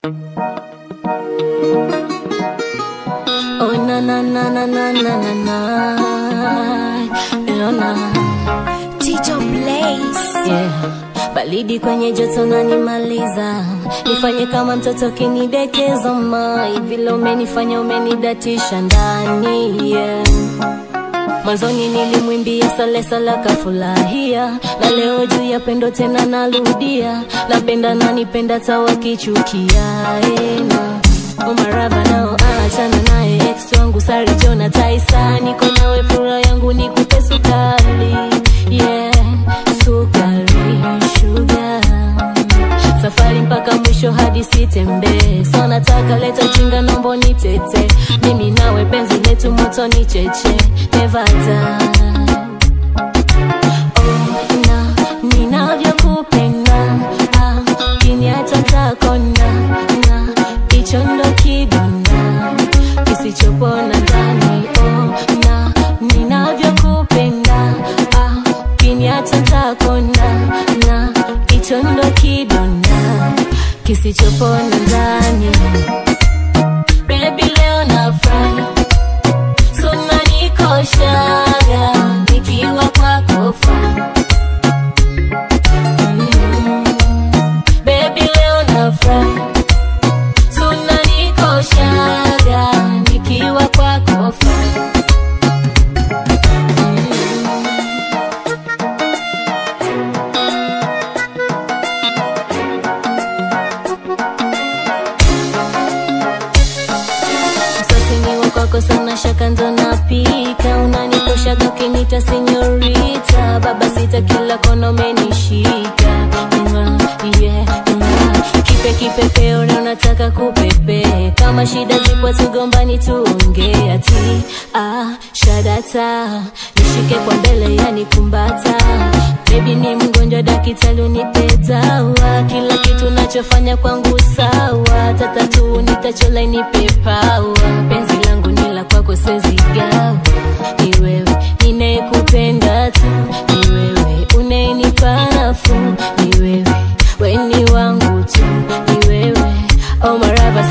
Oh na na na na na na na na, oh na Tito Blaze. yeah. Balidi kwenye joto nanimaliza, nifanye kama mtoto kinidekeza mai, vile umenifanya umenidatisha ndani yeah. Mwanzoni nilimwimbia sale sala kafurahia, na leo juu ya pendo tena narudia, napenda na nipenda tawa kichukia ena. Umarava nao achana nae, ex wangu sari jona taisa, niko nawe furaha yangu nikupe sukari yeah. Sukari, sugar, safari mpaka mwisho hadi sitembe, so nataka leta chinga nombo nitete, mimi nawe penzi letu moto ni cheche, never die. Oh na, ninavyokupenda kiniacha takona, na hicho ndo kidonda kisichopona ndani. Oh na, ninavyokupenda kiniacha takona, na hicho ndo kidonda kisichopona ndani. Baby leo na fry, suna nikoshaga nikiwa kwako fry. Baby leo na fry, suna nikoshaga nikiwa kwako fry. Kwako sana shaka ndo napika, unanikoshaga ukinita senyorita, baba sita kila kona umenishika yeah. Kipe kipepeo na unataka kupepe, kama shida zipo tugombani tuongea ati shadata, nishike kwa mbele yani kumbata. Baby ni mgonjwa dakitali unipe dawa, kila kitu nachofanya kwangu sawa, tatatu nitachola inipe power. Penzi langu nila kwako sezigawa, ni wewe ninayekupenda tu, ni wewe unayenipa nafuu, ni wewe weni wangu tu, ni wewe oh marava